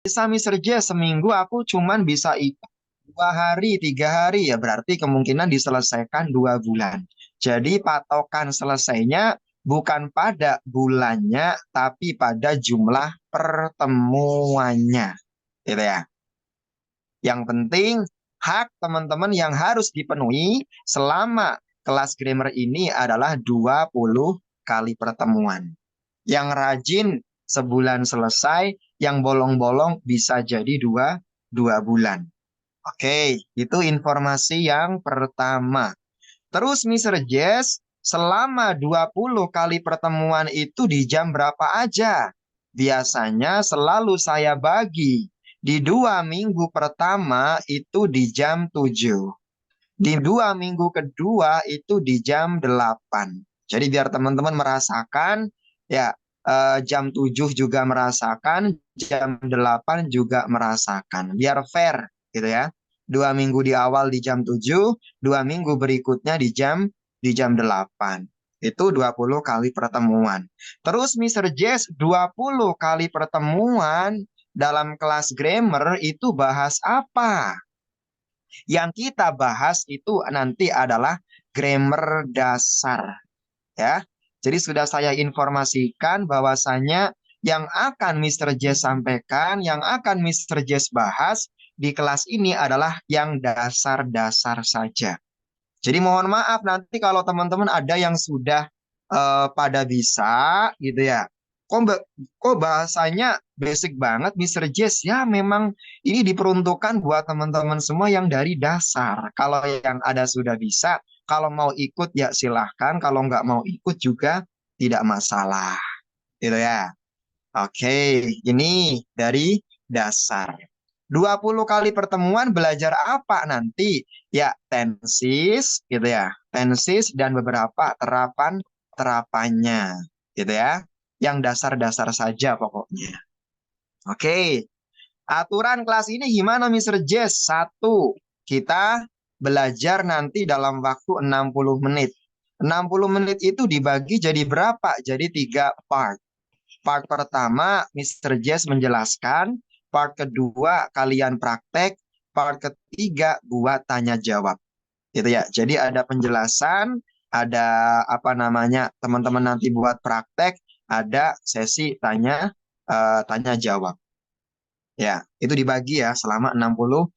bisa Mister J, seminggu aku cuman bisa ikut 2 hari, 3 hari, ya berarti kemungkinan diselesaikan 2 bulan. Jadi patokan selesainya bukan pada bulannya, tapi pada jumlah pertemuannya, gitu ya. Yang penting hak teman-teman yang harus dipenuhi selama kelas grammar ini adalah 20 kali pertemuan. Yang rajin sebulan selesai, yang bolong-bolong bisa jadi dua bulan. Oke, itu informasi yang pertama. Terus Mr. Jess, selama 20 kali pertemuan itu di jam berapa aja? Biasanya selalu saya bagi. Di 2 minggu pertama itu di jam 7. Di 2 minggu kedua itu di jam 8. Jadi biar teman-teman merasakan, ya jam 7 juga merasakan, jam 8 juga merasakan. Biar fair gitu ya. 2 minggu di awal di jam 7, 2 minggu berikutnya di jam 8. Itu 20 kali pertemuan. Terus Mr. Jess, 20 kali pertemuan dalam kelas grammar itu bahas apa? Yang kita bahas itu nanti adalah grammar dasar, ya. Jadi sudah saya informasikan bahwasanya yang akan Mr. Jess sampaikan, yang akan Mr. Jess bahas di kelas ini adalah yang dasar-dasar saja. Jadi mohon maaf nanti kalau teman-teman ada yang sudah pada bisa gitu ya. Kok bahasanya basic banget Mr. Jess? Ya memang ini diperuntukkan buat teman-teman semua yang dari dasar. Kalau yang ada sudah bisa, kalau mau ikut ya silahkan. Kalau nggak mau ikut juga tidak masalah. Gitu ya. Oke, ini dari dasar. 20 kali pertemuan belajar apa nanti? Ya, tensis gitu ya. Tensis dan beberapa terapannya gitu ya. Yang dasar-dasar saja pokoknya. Oke, aturan kelas ini gimana Mr. Jess? Satu, kita belajar nanti dalam waktu 60 menit. 60 menit itu dibagi jadi berapa? Jadi 3 part. Part pertama, Mr. Jess menjelaskan. Part kedua, kalian praktek. Part ketiga, buat tanya jawab. Gitu ya. Jadi ada penjelasan, ada apa namanya, teman-teman nanti buat praktek, ada sesi tanya jawab. Ya, itu dibagi ya selama 60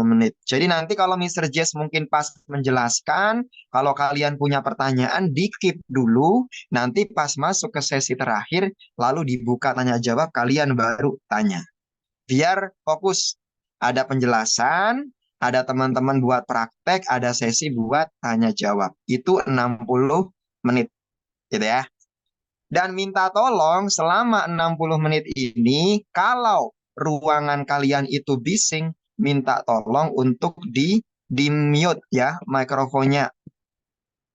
menit. Jadi nanti kalau Mr. Jess mungkin pas menjelaskan, kalau kalian punya pertanyaan, di-keep dulu. Nanti pas masuk ke sesi terakhir, lalu dibuka tanya jawab, kalian baru tanya. Biar fokus. Ada penjelasan, ada teman-teman buat praktek, ada sesi buat tanya jawab. Itu 60 menit, gitu ya. Dan minta tolong selama 60 menit ini, kalau ruangan kalian itu bising, minta tolong untuk di mute ya, mikrofonnya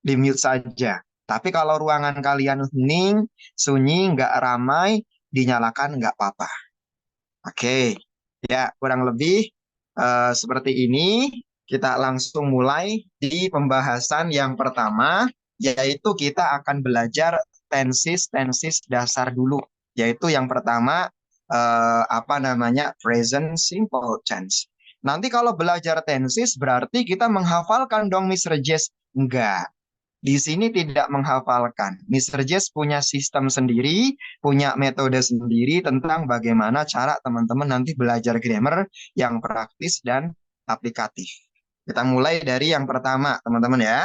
di mute saja. Tapi kalau ruangan kalian hening, sunyi, nggak ramai, dinyalakan nggak apa-apa. Oke, ya kurang lebih seperti ini. Kita langsung mulai di pembahasan yang pertama, yaitu kita akan belajar tensis-tensis dasar dulu. Yaitu yang pertama, apa namanya, present simple tense. Nanti kalau belajar tensis berarti kita menghafalkan dong Mr. Jess. Enggak. Di sini tidak menghafalkan. Mr. Jess punya sistem sendiri, punya metode sendiri tentang bagaimana cara teman-teman nanti belajar grammar yang praktis dan aplikatif. Kita mulai dari yang pertama, teman-teman ya.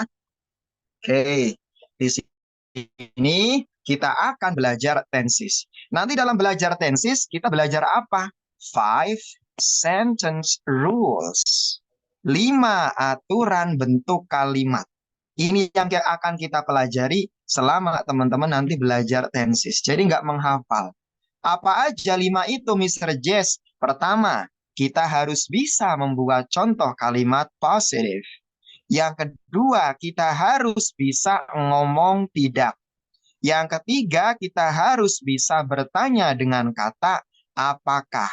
Oke, di sini kita akan belajar tenses. Nanti dalam belajar tenses, kita belajar apa? 5 sentence rules. 5 aturan bentuk kalimat. Ini yang akan kita pelajari selama teman-teman nanti belajar tenses. Jadi nggak menghafal. Apa aja 5 itu, Mr. Jess? Pertama, kita harus bisa membuat contoh kalimat positif. Yang kedua, kita harus bisa ngomong tidak. Yang ketiga, kita harus bisa bertanya dengan kata apakah.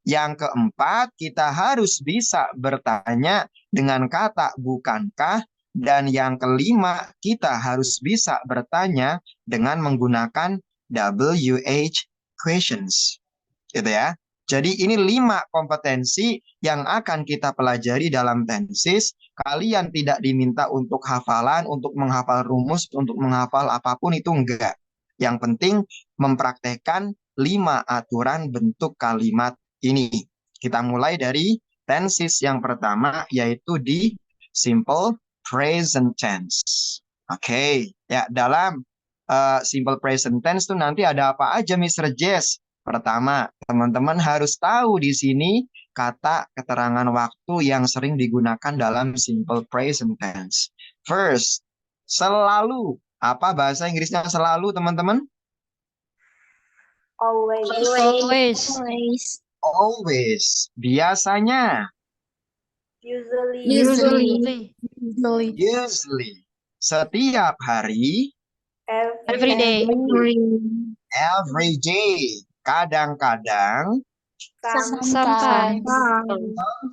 Yang keempat, kita harus bisa bertanya dengan kata bukankah. Dan yang kelima, kita harus bisa bertanya dengan menggunakan WH questions. Gitu ya. Jadi ini 5 kompetensi yang akan kita pelajari dalam tensis. Kalian tidak diminta untuk hafalan, untuk menghafal rumus, untuk menghafal apapun itu enggak. Yang penting mempraktekkan 5 aturan bentuk kalimat ini. Kita mulai dari tensis yang pertama, yaitu di simple present tense. Oke, ya dalam simple present tense itu nanti ada apa aja, Mr. Jess? Pertama, teman-teman harus tahu di sini kata keterangan waktu yang sering digunakan dalam simple present tense. First, selalu. Apa bahasa Inggrisnya selalu, teman-teman? Always. Always. Always. Biasanya. Usually. Usually. Setiap hari. Every day. Every day. Kadang-kadang. Sometimes.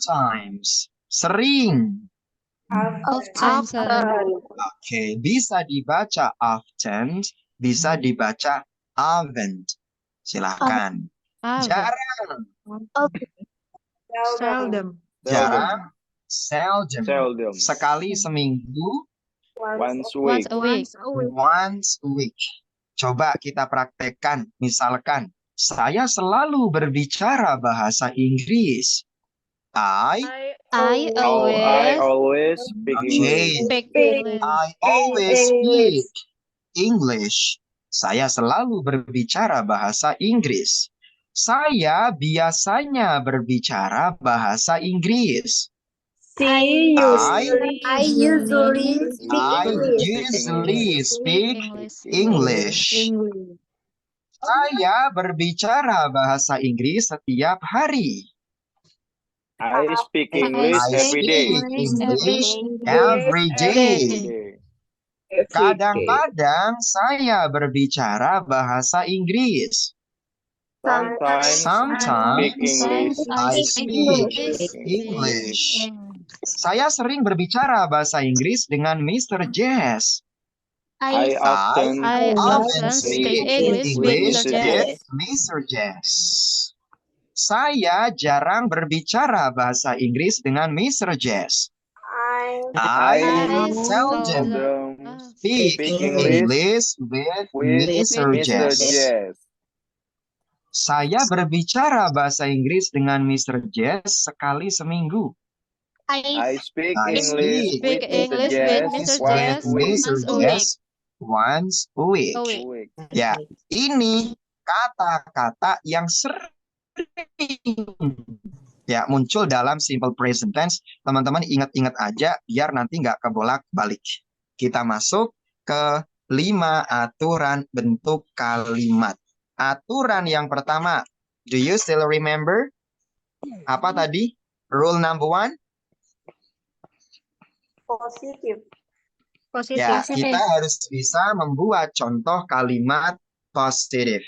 Sometimes. Sering. Often. Oke, bisa dibaca often, bisa dibaca often. Silahkan. Jarang. Seldom. Jarang. Seldom. Sekali seminggu. Once a Once week. a week. Once a week. Coba kita praktekkan. Misalkan, saya selalu berbicara bahasa Inggris. I I I always always speak English. speak English. I always speak English. Saya selalu berbicara bahasa Inggris. Saya biasanya berbicara bahasa Inggris. I usually speak English. Saya berbicara bahasa Inggris setiap hari. I speak English I every day. speak English every day. Kadang-kadang saya berbicara bahasa Inggris. Sometimes I speak English. Saya sering berbicara bahasa Inggris dengan Mr. Jess. I often speak English with Mr. Jess. Saya jarang berbicara bahasa Inggris dengan Mr. Jess. I seldom speak English with Mr. Jess. Saya berbicara bahasa Inggris dengan Mr. Jess sekali seminggu. I speak I English speak with English Mr. with Jess Mr. Jess once a week. Ya, ini kata-kata yang sering ya muncul dalam simple present tense. Teman-teman ingat-ingat aja biar nanti nggak kebolak-balik. Kita masuk ke 5 aturan bentuk kalimat. Aturan yang pertama, do you still remember? Apa tadi? Rule number 1? Positif. Ya, kita harus bisa membuat contoh kalimat positif.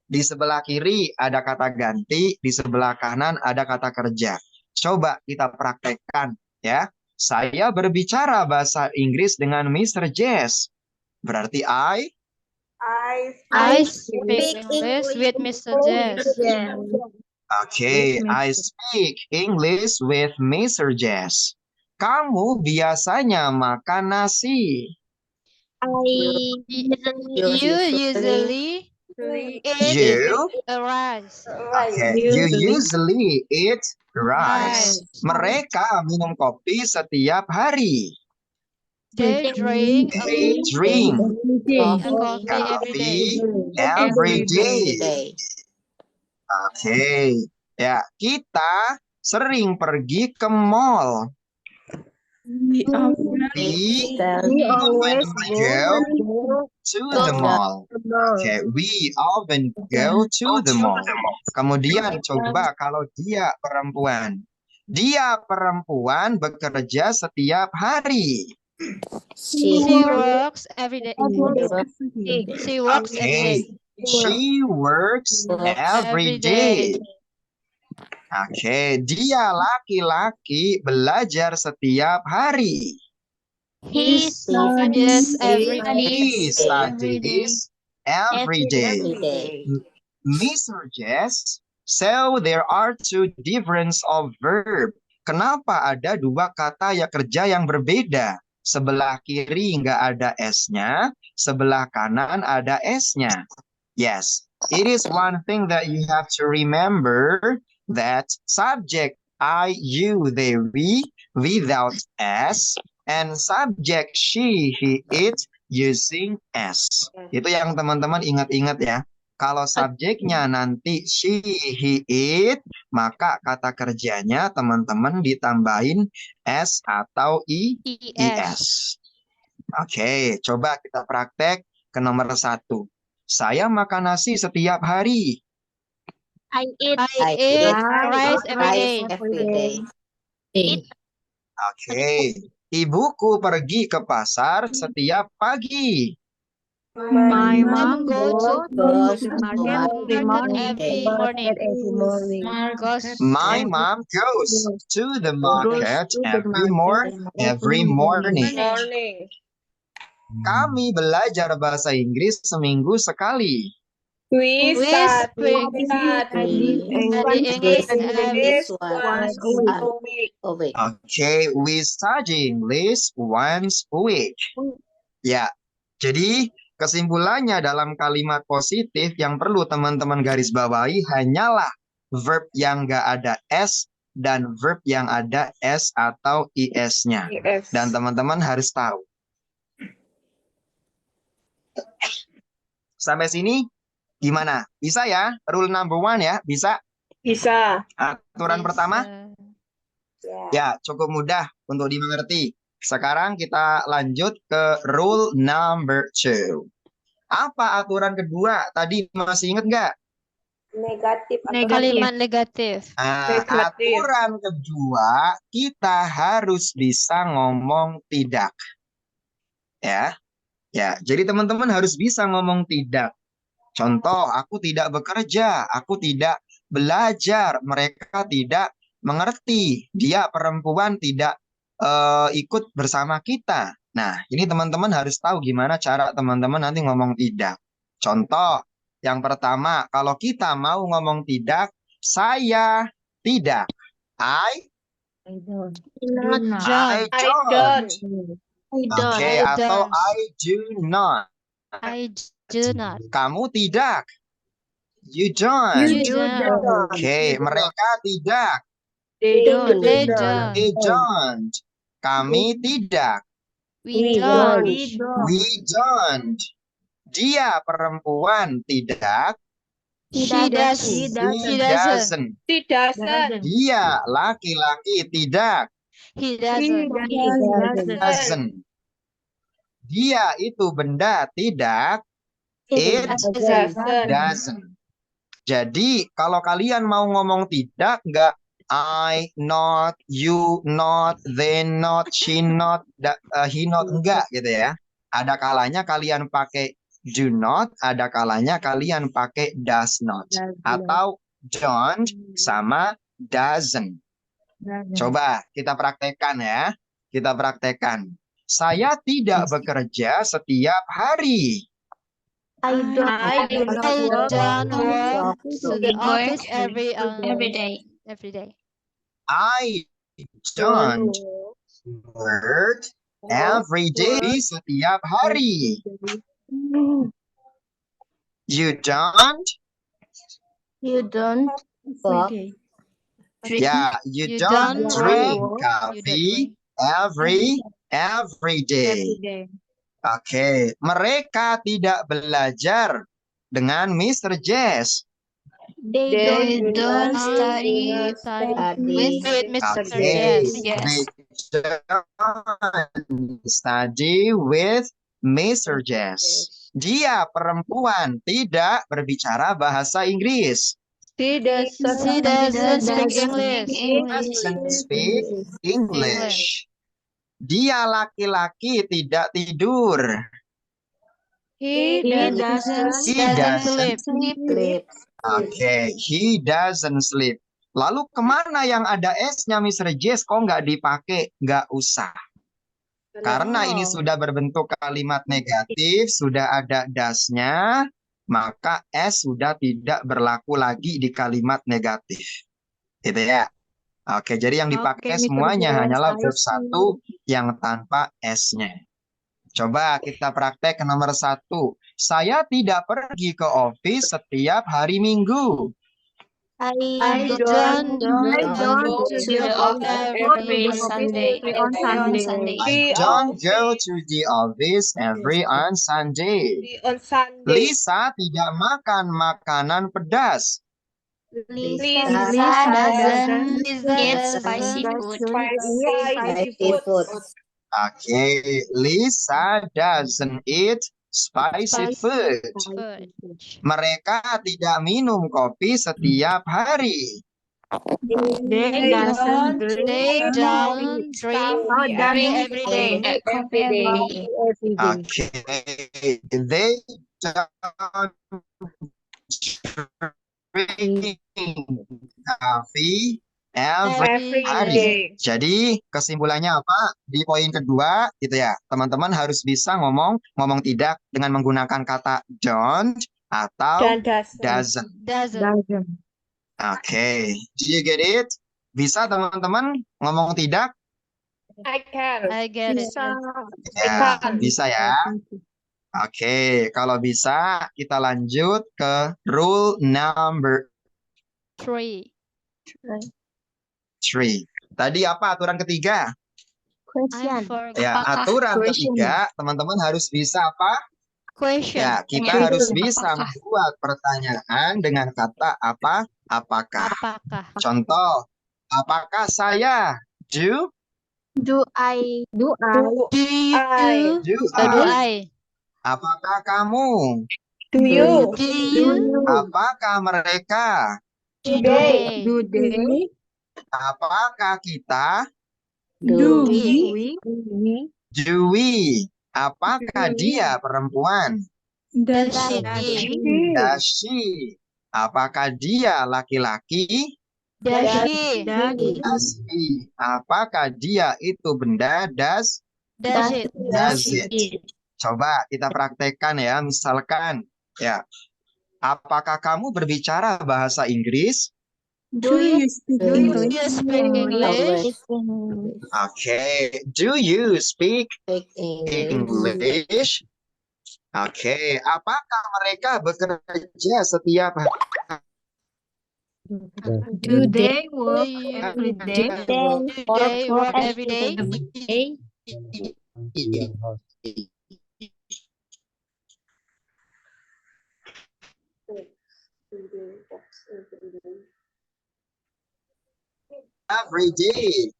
Di sebelah kiri ada kata ganti, di sebelah kanan ada kata kerja. Coba kita praktekkan ya. Saya berbicara bahasa Inggris dengan Mr. Jess. Berarti I speak English with Mr. Jess. Oke, I speak English with Mr. Jess. Kamu biasanya makan nasi. You usually eat rice. Okay. You usually eat rice. Mereka minum kopi setiap hari. They drink coffee every day. Oke. Ya, kita sering pergi ke mall. We always go to the mall. Okay, we often go to the mall. Kemudian coba kalau dia perempuan. Dia perempuan bekerja setiap hari. She works every day. She works every day. She works every day. Oke, dia laki-laki belajar setiap hari. He studies every day. Every day. Mr. Jess So there are two difference of verb. Kenapa ada dua kata ya kerja yang berbeda? Sebelah kiri nggak ada S-nya, sebelah kanan ada S-nya. Yes, it is one thing that you have to remember that subject I, you, they, we without S and subject she, he, it using S. Itu yang teman-teman ingat-ingat ya. Kalau subjeknya nanti she, he, it, maka kata kerjanya teman-teman ditambahin S atau IS. Oke, coba kita praktek ke nomor 1. Saya makan nasi setiap hari. I eat rice every day. Oke, ibuku pergi ke pasar setiap pagi. My mom goes Goes to to market every morning. My mom goes to the market every morning. Kami belajar bahasa Inggris seminggu sekali. We speak English Okay, we study English once a week. Ya, jadi kesimpulannya dalam kalimat positif yang perlu teman-teman garis bawahi hanyalah verb yang nggak ada S dan verb yang ada S atau IS-nya. Dan teman-teman harus tahu. Sampai sini gimana? Bisa ya? Rule number 1 ya? Bisa? Bisa. Aturan pertama? Ya, cukup mudah untuk dimengerti. Sekarang kita lanjut ke rule number 2. Apa aturan kedua? Tadi masih ingat nggak? Negatif. Kalimat negatif. Aturan kedua, kita harus bisa ngomong tidak. Ya, jadi teman-teman harus bisa ngomong tidak. Contoh, aku tidak bekerja, aku tidak belajar, mereka tidak mengerti, dia perempuan tidak ikut bersama kita. Nah, ini teman-teman harus tahu gimana cara teman-teman nanti ngomong tidak. Contoh, yang pertama, kalau kita mau ngomong tidak, saya tidak. I don't. Oke, atau I do not. Kamu tidak. You don't. Oke, mereka tidak. They don't. Kami tidak. We don't. We don't. Dia perempuan tidak. She doesn't. Dia laki-laki tidak. He doesn't. Dia itu benda tidak. It doesn't. Jadi kalau kalian mau ngomong tidak, nggak I not, you not, they not, she not, he not, enggak gitu ya. Ada kalanya kalian pakai do not, ada kalanya kalian pakai does not. Atau don't sama doesn't. Coba kita praktekkan ya. Kita praktekkan. Saya tidak bekerja setiap hari. I don't work to the office every day. I don't work every day setiap hari. You don't? Yeah, you don't drink coffee every day. Oke, mereka tidak belajar dengan Mr. Jess. They don't study with Mr. Jess. They don't study with Mr. Jess. Dia perempuan tidak berbicara bahasa Inggris. She doesn't speak English. Dia laki-laki tidak tidur. He doesn't sleep. Oke, he doesn't sleep. Lalu kemana yang ada S-nya Mr. Jess? Kok nggak dipakai? Nggak usah. Karena ini sudah berbentuk kalimat negatif, sudah ada does-nya, maka S sudah tidak berlaku lagi di kalimat negatif. Gitu ya. Oke, jadi yang dipakai Mr. semuanya Jelas, hanyalah I verb see. satu yang tanpa S-nya. Coba kita praktek ke nomor 1. Saya tidak pergi ke office setiap hari Minggu. I I don't don't go to to the the office every Sunday. Sunday, on Sunday. I don't go to the office every on Sunday. On Sunday. Lisa tidak makan makanan pedas. Lisa doesn't eat spicy food. spicy food. Oke, Lisa doesn't eat spicy food. Food. Mereka tidak minum kopi setiap hari. They don't They don't drink coffee every day. Oke, they don't drink coffee every hari. Jadi kesimpulannya apa? Di poin kedua gitu ya. Teman-teman harus bisa ngomong tidak dengan menggunakan kata don't atau doesn't. Oke, do you get it? Bisa teman-teman ngomong tidak? I can. I get it. Ya, bisa ya. Oke, kalau bisa kita lanjut ke rule number 3. 3. Tadi apa aturan ketiga? I forgot. Ya, aturan ketiga, teman-teman harus bisa apa? Question. Ya, kita harus bisa membuat pertanyaan dengan kata apa? Apakah. Apakah? Contoh, apakah saya? Do I? Do you? Do Do I? I? Apakah kamu? Do you? Do you? Apakah mereka? Do they? Apakah kita? Do we? Do we? Apakah dia perempuan? Does she? Does she? Apakah dia laki-laki? Does she? Does he? Apakah dia itu benda? Does Does it? Coba kita praktekkan ya. Misalkan ya, apakah kamu berbicara bahasa Inggris? Do you speak English? Oke. Do you speak English? Oke. Apakah mereka bekerja setiap hari? Do they work every day? Do they work every day? Every day.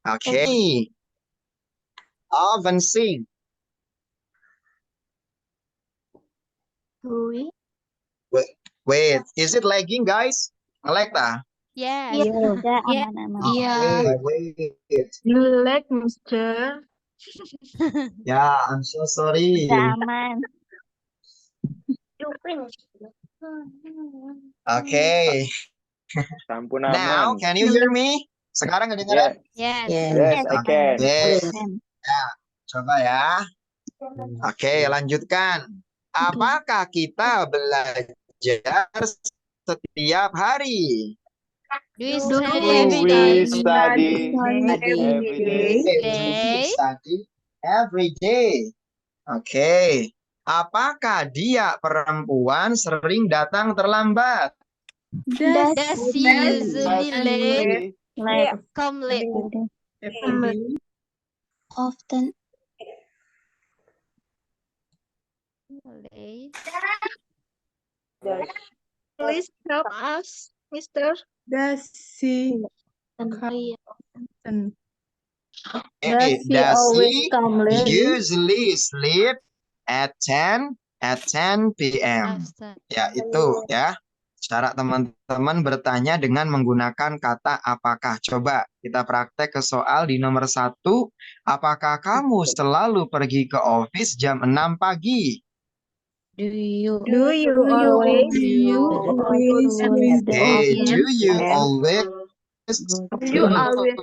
Okay. Often sing. Do we? Wait, is it lagging, guys? Nge-lag tah? Yes. Yeah. Okay, wait. Like Mr. Yeah, I'm so sorry. Okay. Sampun Now, aman. can you hear me? Sekarang kedengaran? Yes, Yes. yes, I can. Yes. Ya, coba ya. Oke, lanjutkan. Apakah kita belajar setiap hari? Do we Do study every we day? study every day? We study every day. Oke. Apakah dia perempuan sering datang terlambat? Does he usually come late? Often. Late. Please help us, Mr. Does she Okay, does he usually sleep at 10 p.m. After. Ya, itu ya. Cara teman-teman bertanya dengan menggunakan kata apakah. Coba kita praktek ke soal di nomor 1. Apakah kamu selalu pergi ke office jam 6 pagi? Do you always Hey, do you always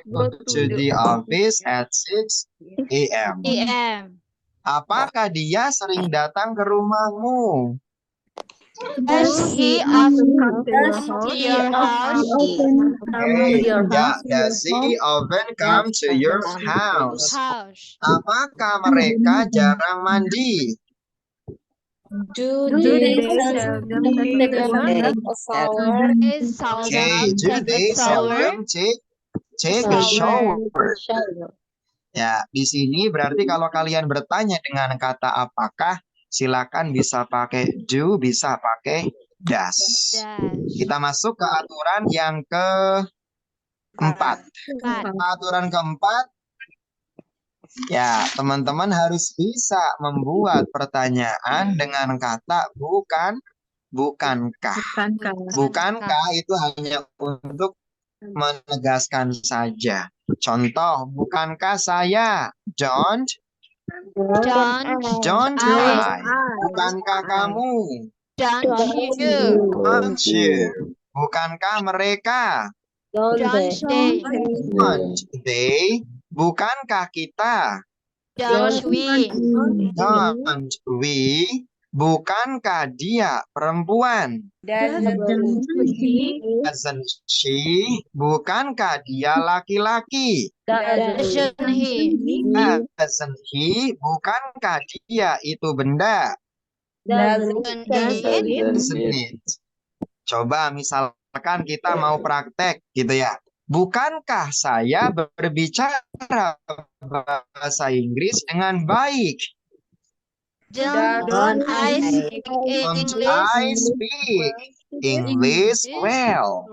go to the office at 6 a.m.? PM. Apakah dia sering datang ke rumahmu? Does he often come to your house? Okay. Ya, does he often come to your house? House. Apakah mereka jarang mandi? Do Do they they seldom take a shower? They Okay, seldom do take a they shower. seldom take a Shower. shower? Ya, di sini berarti kalau kalian bertanya dengan kata apakah, silakan bisa pakai do, bisa pakai does. Does. Kita masuk ke aturan yang keempat. Empat. Aturan keempat, ya, teman-teman harus bisa membuat pertanyaan dengan kata bukan, bukankah. Bukankah? Bukankah itu hanya untuk menegaskan saja. Contoh, bukankah saya? Don't Don't I? Bukankah kamu? Don't you? Don't you? Bukankah mereka? Don't they? Don't they? Bukankah kita? Don't we? Don't we? Bukankah dia perempuan? Doesn't she? Bukankah dia laki-laki? Doesn't he? Doesn't he? Bukankah dia itu benda? Doesn't it? Doesn't it? Coba misalkan kita mau praktek gitu ya. Bukankah saya berbicara bahasa Inggris dengan baik? Don't I speak Don't English? I speak English well?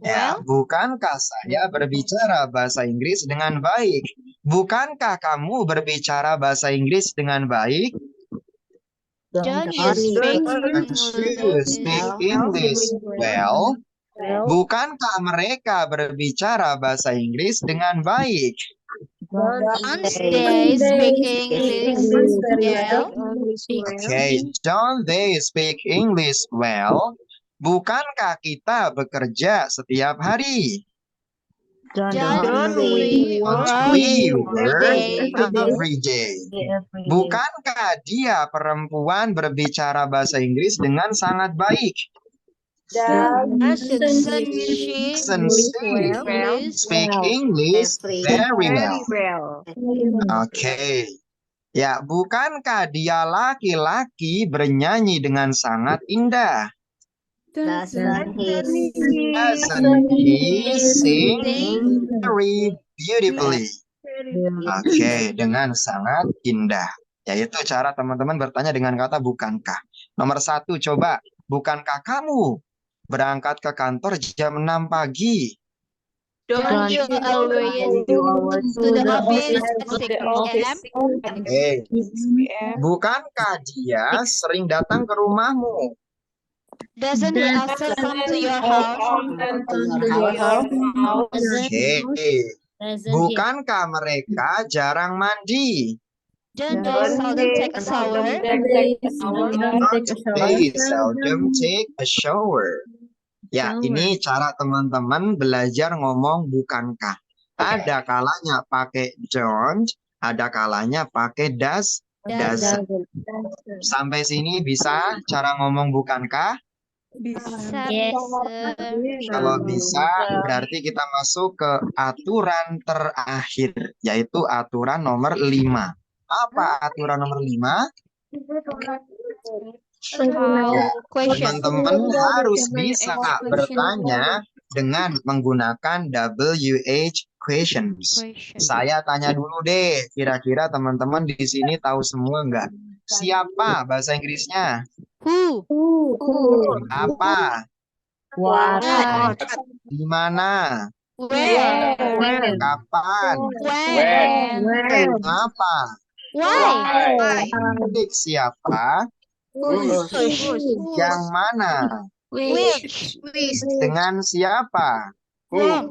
Ya, bukankah saya berbicara bahasa Inggris dengan baik? Bukankah kamu berbicara bahasa Inggris dengan baik? Don't you speak Don't you speak English well? Bukankah mereka berbicara bahasa Inggris dengan baik? Don't they speak English well? Okay, don't they speak English well? Bukankah kita bekerja setiap hari? Don't we Don't work we work every day? every day? Bukankah dia perempuan berbicara bahasa Inggris dengan sangat baik? Doesn't she Doesn't she speak English very well? Oke. Ya, bukankah dia laki-laki bernyanyi dengan sangat indah? Doesn't he sing very beautifully? Oke, dengan sangat indah. Yaitu cara teman-teman bertanya dengan kata bukankah. Nomor 1, coba. Bukankah kamu berangkat ke kantor jam 6 pagi? Don't you always go to the office at 6 p.m.? Bukankah dia sering datang ke rumahmu? Doesn't he often come to your house? Bukankah mereka jarang mandi? Don't they seldom take a shower? They seldom take a shower. Ya, ini cara teman-teman belajar ngomong bukankah. Ada kalanya pakai don't, ada kalanya pakai does, doesn't. Sampai sini bisa cara ngomong bukankah? Yes, Kalau bisa, berarti kita masuk ke aturan terakhir, yaitu aturan nomor 5. Apa aturan nomor 5? Teman-teman harus bisa bertanya dengan menggunakan WH questions. Saya tanya dulu deh, kira-kira teman-teman di sini tahu semua nggak? Siapa bahasa Inggrisnya? Who? Apa? What? Di mana? Where? Kapan? When? Apa? Why? Adik siapa? Whose? Yang mana? Which? Dengan siapa? Whom?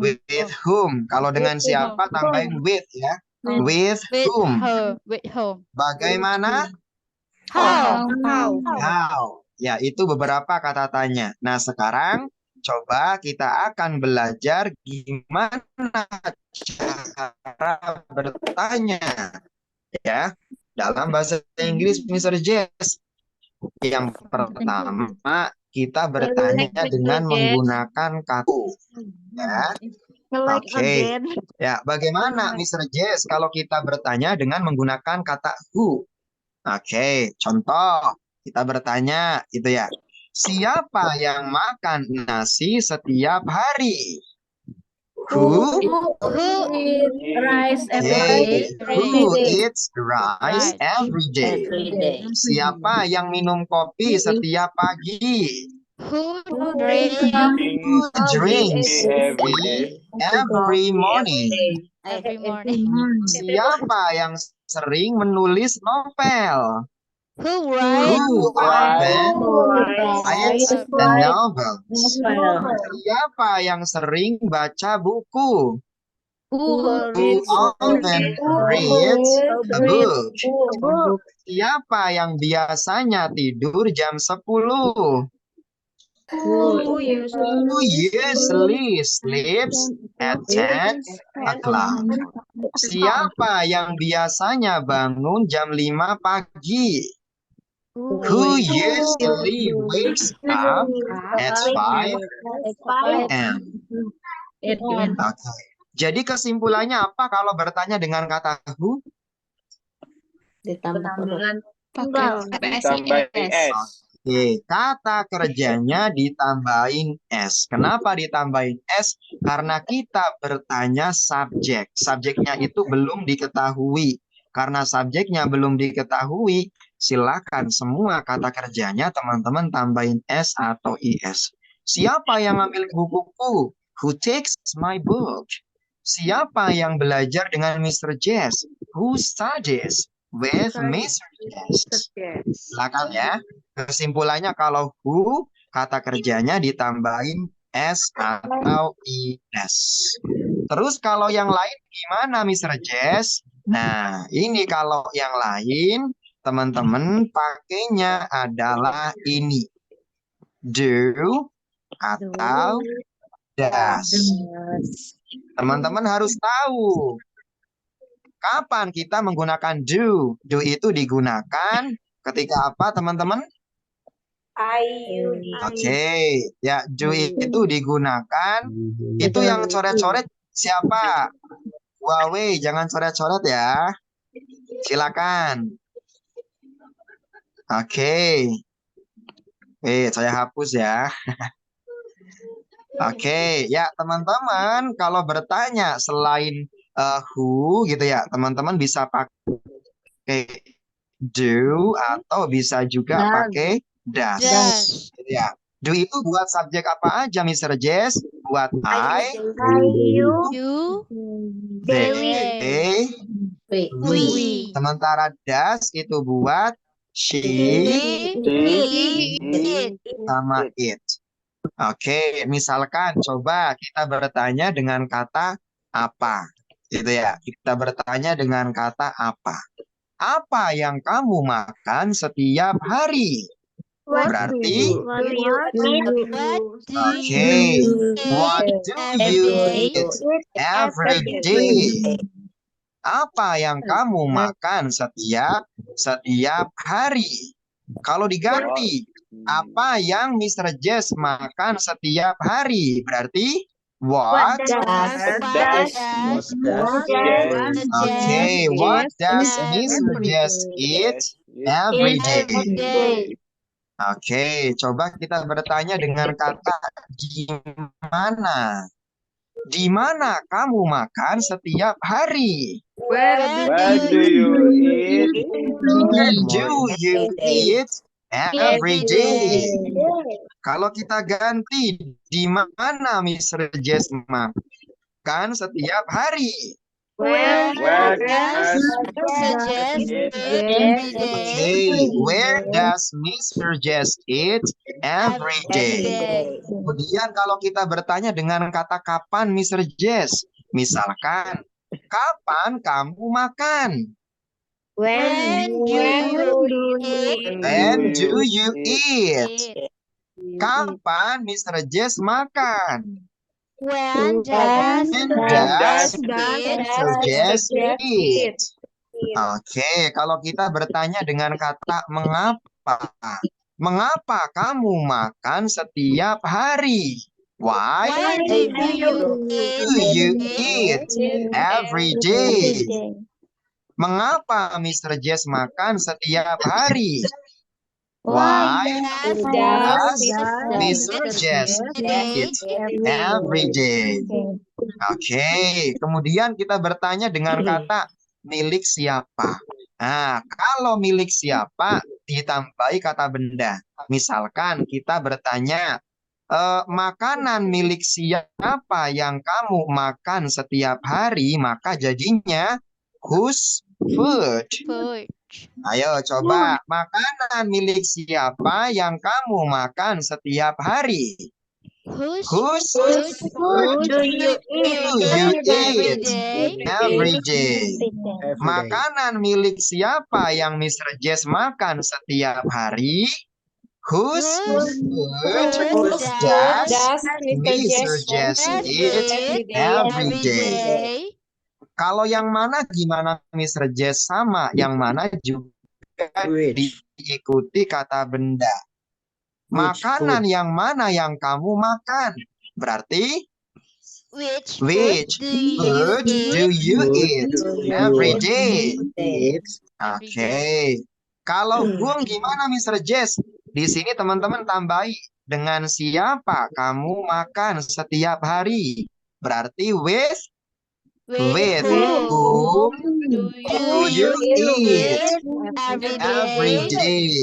With whom? Kalau dengan siapa tambahin with ya. With With whom? her. With whom? Bagaimana? How? How? Ya, itu beberapa kata tanya. Nah, sekarang coba kita akan belajar gimana cara bertanya ya dalam bahasa Inggris, Mr. Jess. Yang pertama, kita bertanya dengan menggunakan kata ya. Oke. Ya, bagaimana Mr. Jess kalau kita bertanya dengan menggunakan kata who? Oke, contoh kita bertanya itu ya. Siapa yang makan nasi setiap hari? Who? Rice Okay. Who day. eats rice every day? Every day. Siapa yang minum kopi setiap pagi? Who Who drink Who drinks every tea day. every morning? every morning? Siapa yang sering menulis novel? Who writes Who often writes a novel? Siapa yang sering baca buku? who Who often reads a book? Siapa yang biasanya tidur jam 10? who Who usually sleeps at 10 o'clock? Siapa yang biasanya bangun jam 5 pagi? Who usually wakes up at 5 a.m.? Oke. Jadi kesimpulannya apa kalau bertanya dengan kata who? Ditambah huruf. Ditambahin S. Oke, kata kerjanya ditambahin S. Kenapa ditambahin S? Karena kita bertanya subjek. Subjeknya itu belum diketahui. Karena subjeknya belum diketahui, silakan semua kata kerjanya teman-teman tambahin S atau IS. Siapa yang ambil bukuku? Who takes my book? Siapa yang belajar dengan Mr. Jess? Who studies with Mr. Jess? Silakan ya. Kesimpulannya kalau who, kata kerjanya ditambahin S atau IS. Terus kalau yang lain gimana Mr. Jess? Nah, ini kalau yang lain teman-teman pakainya adalah ini. Do atau does. Teman-teman harus tahu kapan kita menggunakan do. Do itu digunakan ketika apa teman-teman? Oke, ya do itu digunakan. Itu yang coret-coret siapa? Huawei, jangan coret-coret ya. Silakan. Oke. Saya hapus ya. Oke, ya teman-teman kalau bertanya selain who gitu ya, teman-teman bisa pakai do atau bisa juga pakai does. Gitu ya. Do itu buat subjek apa aja Mr. Jess? Buat I, you, they, we. Sementara does itu buat she, it. sama it. Oke, misalkan coba kita bertanya dengan kata apa. Gitu ya. Kita bertanya dengan kata apa. Apa yang kamu makan setiap hari? Berarti oke, what do you eat every day? Apa yang kamu makan setiap hari? Kalau diganti, apa yang Mr. Jess makan setiap hari? Berarti what? Okay, what does Mr. Jess eat every day? Oke, coba kita bertanya dengan kata di mana? Di mana kamu makan setiap hari? Where do you eat? Where do you eat every day? Kalau kita ganti, di mana Mr. Jess makan setiap hari? Where does suggest every Okay, where does Mr. Jess eat every day? Kemudian kalau kita bertanya dengan kata kapan Mr. Jess, misalkan, kapan kamu makan? When do you eat? Kapan Mr. Jess makan? When does Mr. Jess eat? Oke, kalau kita bertanya dengan kata mengapa Mengapa? Mengapa kamu makan setiap hari? Why Why do you do you eat eat every day? Mengapa Mr. Jess makan setiap hari? Why does Mr. Jess eat every day? Oke, kemudian kita bertanya dengan kata milik siapa. Nah, kalau milik siapa ditambahi kata benda. Misalkan kita bertanya, makanan milik siapa yang kamu makan setiap hari, maka jadinya whose food? food? Ayo coba, makanan milik siapa yang kamu makan setiap hari? Whose Whose food do you every eat day? every day? Makanan milik siapa yang Mr. Jess makan setiap hari? Whose food does Mr. Jess eat every day? Kalau yang mana gimana Mr. Jess? Sama, yang mana juga diikuti kata benda. Makanan yang mana yang kamu makan? Berarti Which which food do you eat every day? Oke. Kalau Gung gimana Mr. Jess? Di sini teman-teman tambahi dengan siapa kamu makan setiap hari? Berarti with whom do you eat every day?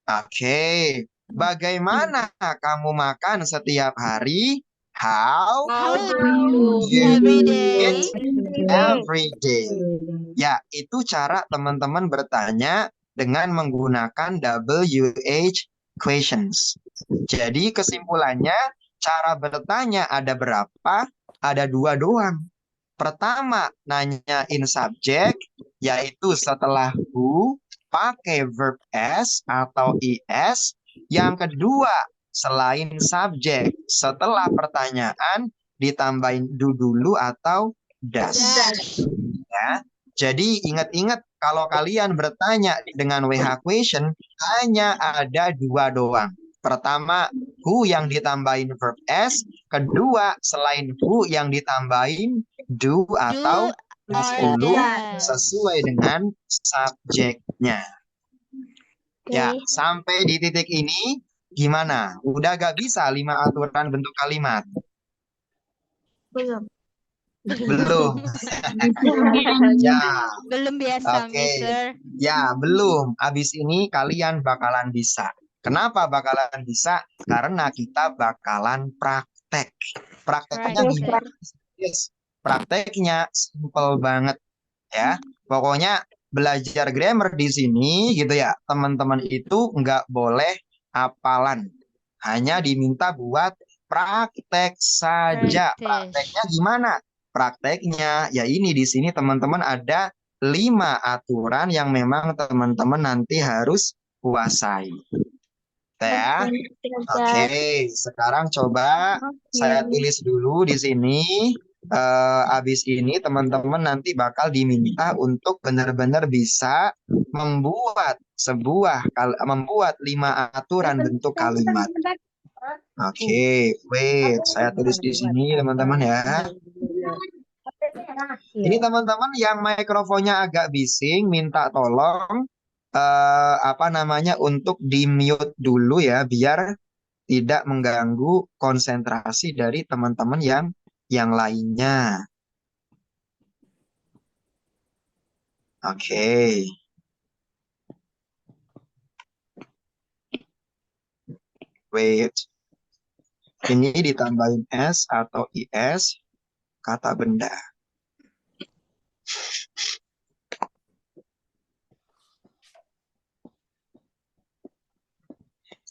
Oke. Bagaimana kamu makan setiap hari? How do you every day? eat every day? Ya, itu cara teman-teman bertanya dengan menggunakan WH questions. Jadi kesimpulannya, cara bertanya ada berapa? Ada dua doang. Pertama, nanyain subjek, yaitu setelah who, pakai verb s atau is. Yang kedua, selain subjek, setelah pertanyaan ditambahin do dulu atau does. Ya. Jadi ingat-ingat kalau kalian bertanya dengan WH question hanya ada dua doang. Pertama, who yang ditambahin verb s. Kedua, selain who yang ditambahin do atau does dulu sesuai dengan subjeknya. Ya, sampai di titik ini gimana? Udah gak bisa 5 aturan bentuk kalimat? Belum. Ya, Belum biasa, oke. Mister. Ya, belum. Abis ini kalian bakalan bisa. Kenapa bakalan bisa? Karena kita bakalan praktek. Prakteknya gimana? Yes. Prakteknya simple banget ya. Pokoknya belajar grammar di sini gitu ya. Teman-teman itu nggak boleh hafalan. Hanya diminta buat praktek saja. Prakteknya gimana? Prakteknya ya ini di sini teman-teman ada 5 aturan yang memang teman-teman nanti harus kuasai. Ya. Oke, sekarang coba saya tulis dulu di sini. Habis ini teman-teman nanti bakal diminta untuk benar-benar bisa membuat 5 aturan bentuk kalimat. Oke, wait, saya tulis di sini teman-teman ya. Ini teman-teman yang mikrofonnya agak bising, minta tolong untuk di-mute dulu ya, biar tidak mengganggu konsentrasi dari teman-teman yang lainnya. Oke. Wait. Ini ditambahin S atau IS, kata benda.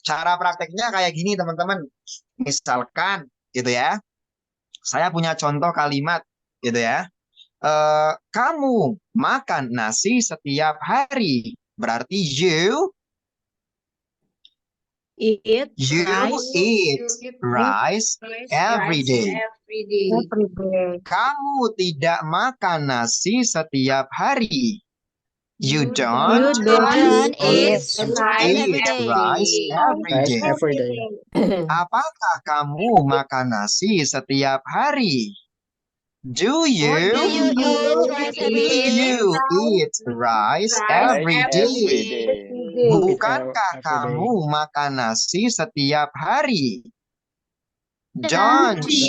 Cara prakteknya kayak gini teman-teman. Misalkan gitu ya. Saya punya contoh kalimat gitu ya. Kamu makan nasi setiap hari. Berarti you eat rice every day. Kamu tidak makan nasi setiap hari. You You don't Don't eat eat rice every eat day. rice every day. Apakah kamu makan nasi setiap hari? Do Do you you eat rice every day? eat rice every Rice day? every day. Bukankah kamu makan nasi setiap hari? Don't you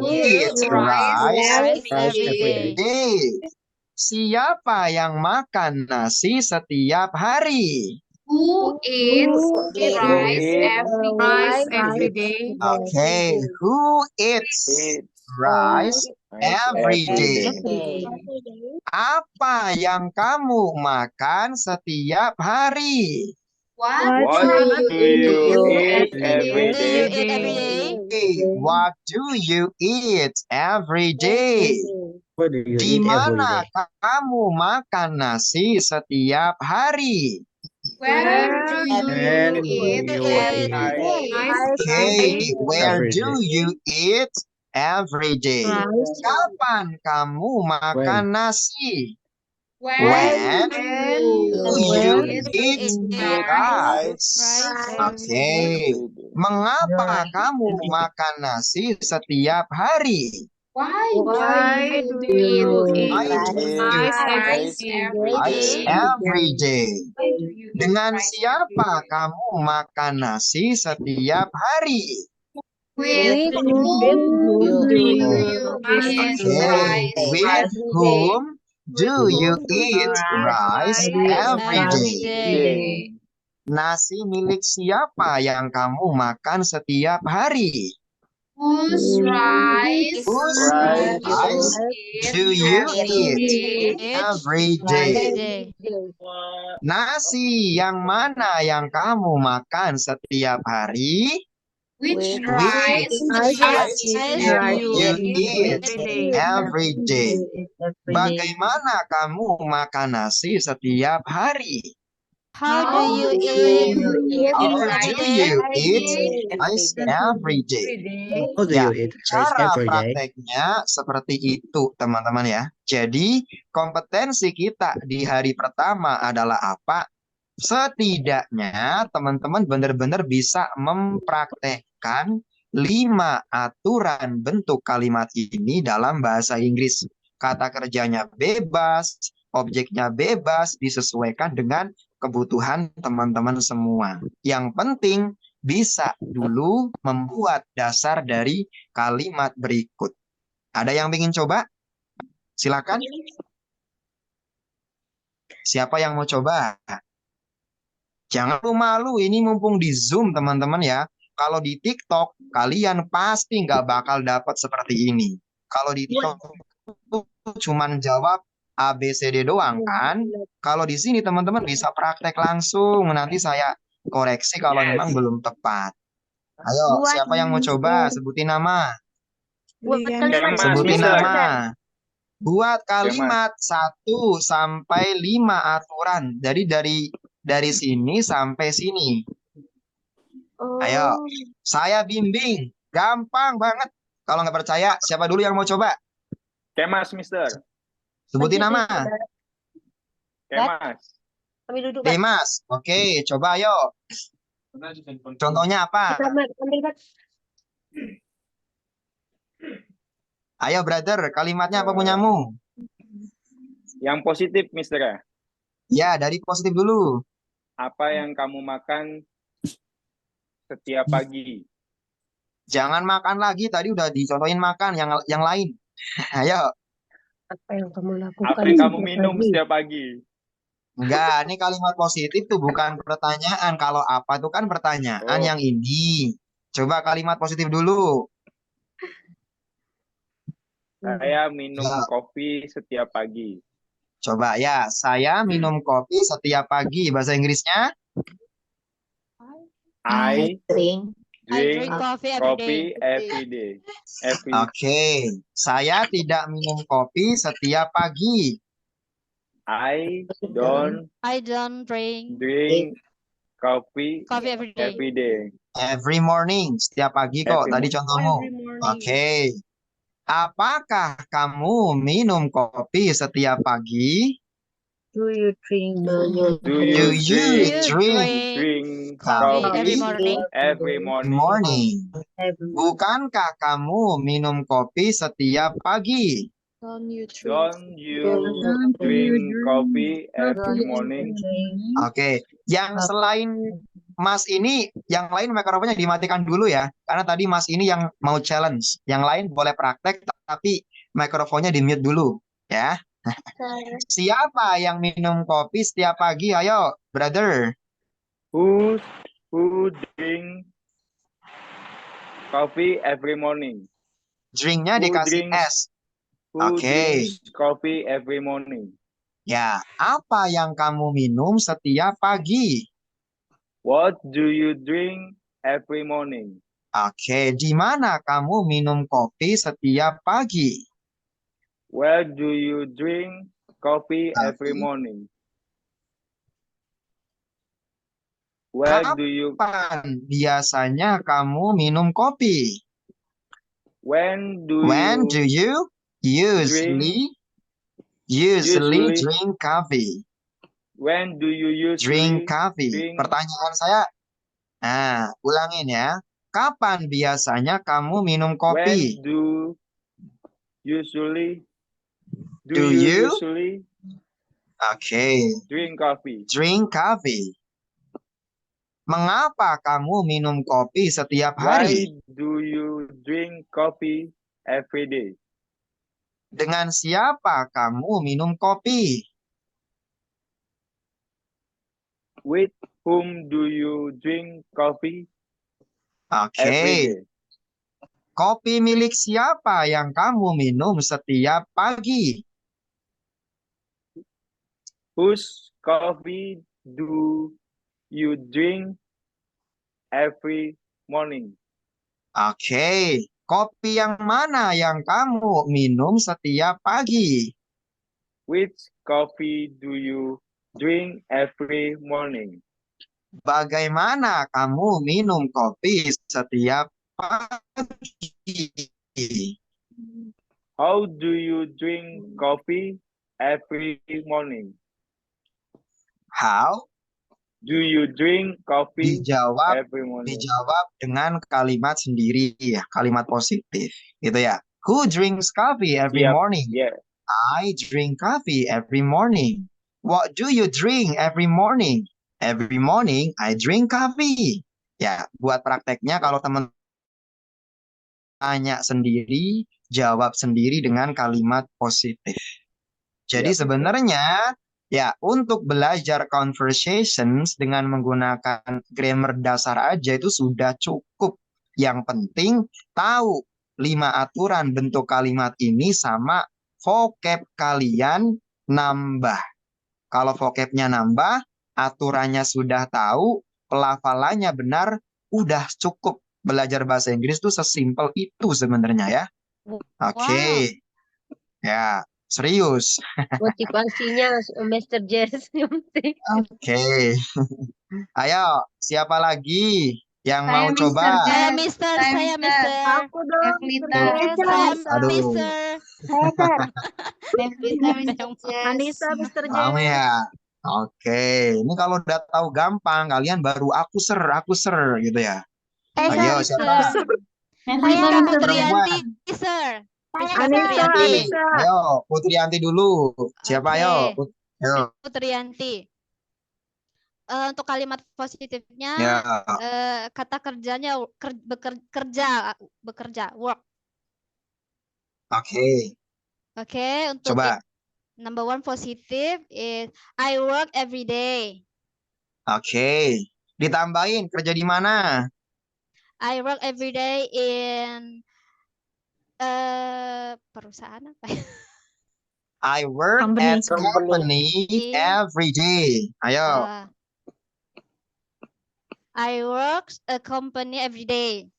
eat rice every day? day? Siapa yang makan nasi setiap hari? Who eats rice Eat every day? Okay, who eats Eat rice rice every every day? day. Apa yang kamu makan setiap hari? What do you eat every Do you day? eat every day? What do you eat every day? Di mana kamu makan nasi setiap hari? Where do you eat every day? Okay, where do you eat every day? Kapan kamu makan nasi? When do you eat rice? Okay. Mengapa kamu makan nasi setiap hari? Why do you Why eat do you rice rice every day? Dengan siapa kamu makan nasi setiap hari? With whom do you eat rice With whom do you eat rice every day? Nasi milik siapa yang kamu makan setiap hari? Whose rice Whose Rice rice do you eat every day? Nasi yang mana yang kamu makan setiap hari? Which Which rice do you eat every day? Bagaimana kamu makan nasi setiap hari? How do you eat How rice do you eat rice every day? Ya, cara prakteknya seperti itu, teman-teman ya. Jadi, kompetensi kita di hari pertama adalah apa? Setidaknya teman-teman benar-benar bisa mempraktekkan 5 aturan bentuk kalimat ini dalam bahasa Inggris. Kata kerjanya bebas, objeknya bebas, disesuaikan dengan kebutuhan teman-teman semua. Yang penting bisa dulu membuat dasar dari kalimat berikut. Ada yang ingin coba? Silakan. Siapa yang mau coba? Jangan malu, ini mumpung di Zoom teman-teman ya. Kalau di TikTok, kalian pasti nggak bakal dapat seperti ini. Kalau di TikTok cuman jawab A, B, C, D doang kan. Kalau di sini teman-teman bisa praktek langsung. Nanti saya koreksi kalau memang belum tepat. Ayo, siapa yang mau coba? Sebutin nama. Sebutin nama. Buat kalimat 1 sampai 5 aturan. Jadi dari sini sampai sini. Ayo, saya bimbing. Gampang banget. Kalau nggak percaya, siapa dulu yang mau coba? Kemas, Mister. Sebutin nama. Kemas. Demas. Oke, coba ayo. Contohnya apa? Ayo, brother. Kalimatnya apa punyamu? Yang positif, Mister. Ya, dari positif dulu. Apa yang kamu makan setiap pagi? Jangan makan lagi. Tadi udah dicontohin makan yang lain. Ayo. Apa yang kamu lakukan? Apa yang kamu minum setiap pagi? Enggak, ini kalimat positif tuh bukan pertanyaan. Kalau apa itu kan pertanyaan yang ini. Coba kalimat positif dulu. Saya minum kopi setiap pagi. Coba ya, saya minum kopi setiap pagi. Bahasa Inggrisnya? I drink coffee every day. Oke, saya tidak minum kopi setiap pagi. I don't drink coffee every day. every day. Every morning, setiap pagi kok. Tadi contohmu. Oke. Apakah kamu minum kopi setiap pagi? Do you drink Do Do you you drink drink drink coffee coffee every coffee morning? every every morning? morning? every Bukankah kamu minum kopi setiap pagi? Don't you Don't you drink coffee drink every coffee morning? Oke, yang selain Mas ini, yang lain mikrofonnya dimatikan dulu ya, karena tadi Mas ini yang mau challenge. Yang lain boleh praktek, tapi mikrofonnya di mute dulu, ya. Siapa yang minum kopi setiap pagi? Ayo, brother. Who drink coffee every morning? Drinknya Who dikasih drinks S. Who Oke. drinks coffee every morning? Ya, apa yang kamu minum setiap pagi? What do you drink every morning? Oke, di mana kamu minum kopi setiap pagi? Where do you drink coffee every Oke. morning? Where do you Kapan biasanya kamu minum kopi? When do When do you you drink usually usually drink coffee? when do you Drink usually coffee. drink Pertanyaan saya, ulangin ya. Kapan biasanya kamu minum when kopi? usually do Do you you? usually Oke, drink coffee? drink coffee. Mengapa kamu minum kopi setiap Why hari? do you drink coffee every day? Dengan siapa kamu minum kopi? With whom do you drink coffee Oke, every day? kopi milik siapa yang kamu minum setiap pagi? Whose coffee do you drink every morning? Oke, kopi yang mana yang kamu minum setiap pagi? Which coffee do you drink every morning? Bagaimana kamu minum kopi setiap pagi? How do you drink coffee every morning? How? Do you drink coffee Dijawab every morning? dijawab dengan kalimat sendiri ya, kalimat positif gitu ya. Who drinks coffee every Yep. morning? Yeah. I drink coffee every morning. What do you drink every morning? Every morning I drink coffee. Ya, buat prakteknya kalau teman tanya sendiri, jawab sendiri dengan kalimat positif. Jadi Yep, sebenarnya ya untuk belajar conversations dengan menggunakan grammar dasar aja itu sudah cukup. Yang penting tahu 5 aturan bentuk kalimat ini sama vocab kalian nambah. Kalau vocabnya nambah, aturannya sudah tahu, pelafalannya benar, udah cukup. Belajar bahasa Inggris itu sesimpel itu sebenarnya ya. Oke. Ya, serius. motivasinya Mr. Jess. Oke. Ayo, siapa lagi yang Saya mau Mr. coba? Saya Jess. Mister, Saya saya Mister. Mister. Aku dong, Evlita. Saya Aduh. Mister. Heather. Evlita, Mr. Jess. Anissa, Mr. Kamu Jess. ya. Oke, ini kalau udah tahu gampang, kalian baru aku ser gitu ya. Ayo, Mister. siapa? Evlita, Saya Mr. Putrianti, Perempuan. Sir. Miss Anissa, Putrianti. Anissa. Ayo, Putrianti dulu. Siapa Oke. ayo? Ayo. Putrianti. Untuk kalimat positifnya, Ya, kata kerjanya bekerja, work. oke. Oke, untuk Coba. number 1 positif is I work every day. Oke. Ditambahin kerja di mana? I work every day in perusahaan apa ya? I work Company. at company every day. Ayo. I work a company every day.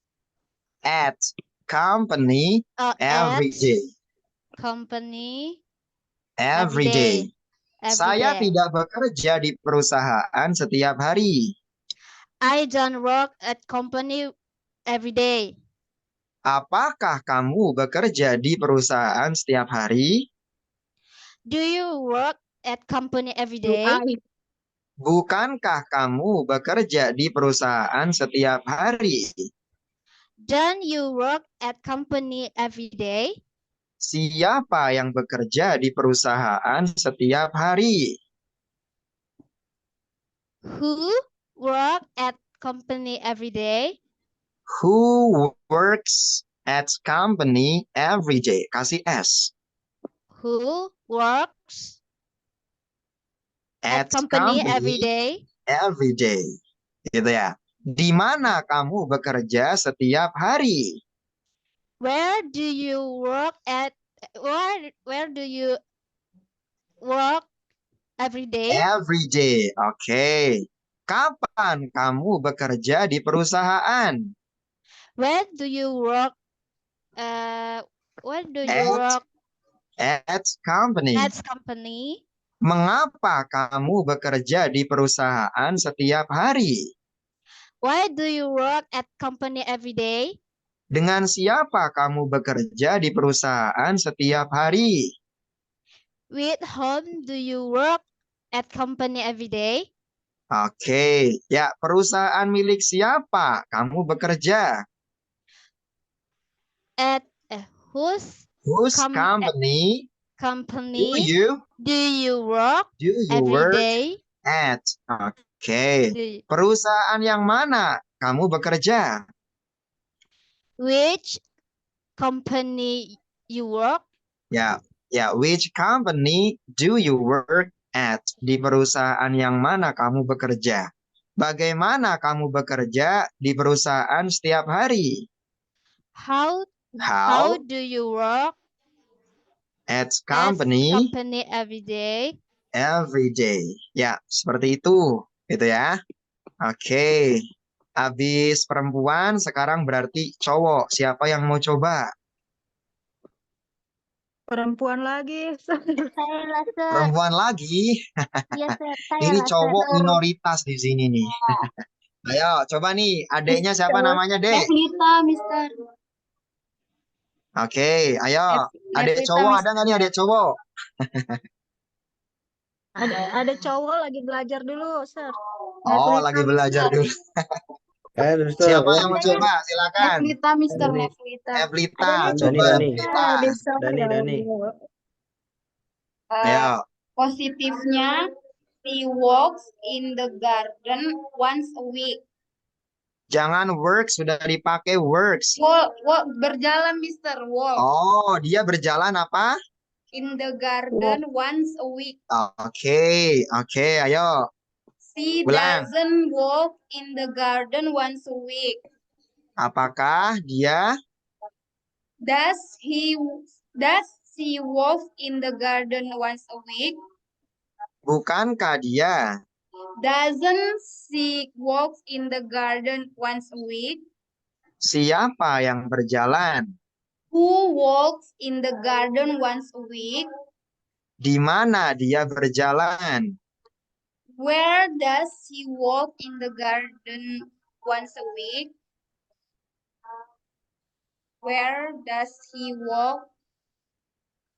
At company every At day. company Every day. every Saya day. tidak bekerja di perusahaan setiap hari. I don't work at company every day. Apakah kamu bekerja di perusahaan setiap hari? Do you work at company every Do day? I? Bukankah kamu bekerja di perusahaan setiap hari? Don't you work at company every day? Siapa yang bekerja di perusahaan setiap hari? Who work at company every day? Who works at company every day? Kasih S. Who works At at company every company day? every day. Gitu ya. Di mana kamu bekerja setiap hari? Where do you work at where do you work every day? Every day. Oke. Kapan kamu bekerja di perusahaan? Where do you work where do you At work at company. at company? Mengapa kamu bekerja di perusahaan setiap hari? Why do you work at company every day? Dengan siapa kamu bekerja di perusahaan setiap hari? With whom do you work at company every day? Oke, ya perusahaan milik siapa kamu bekerja? At whose Whose company company do you work do you every work day? at? Oke, Do- perusahaan yang mana kamu bekerja? Which company you work? Ya, which company do you work at? Di perusahaan yang mana kamu bekerja? Bagaimana kamu bekerja di perusahaan setiap hari? How How do you work at at company company every day? every day. Ya, seperti itu. Gitu ya. Oke. Habis perempuan, sekarang berarti cowok. Siapa yang mau coba? Perempuan lagi. Saya lah, Sir. Perempuan lagi. Iya, Sir. Saya Ini lah, Sir. cowok minoritas di sini nih. Ayo, coba nih. Adiknya siapa namanya, Dek? Nevlita, Mister. Oke, ayo. Adik Nevlita, cowok ada Mister. nggak nih adik cowok? Ada cowok lagi belajar dulu, Sir. Oh, Nevlita, lagi belajar Mister. dulu. Mister, Siapa ya. yang mau coba? Silakan. Nevlita, Mister. Dani. Nevlita. Evlita, Ada coba Dani. Evlita. Dani. Ayo. Positifnya, he walks in the garden once a week. Jangan work, sudah dipakai works. Walk, berjalan, Mister. Walk Oh, dia berjalan apa? in the garden once a week. Oke, ayo. She Ulang. doesn't walk in the garden once a week. Apakah dia Does she walk in the garden once a week? bukankah dia Doesn't she walk in the garden once a week? siapa yang berjalan? Who walks in the garden once a week? Di mana dia berjalan? Where does he walk in the garden once a week? Where does he walk?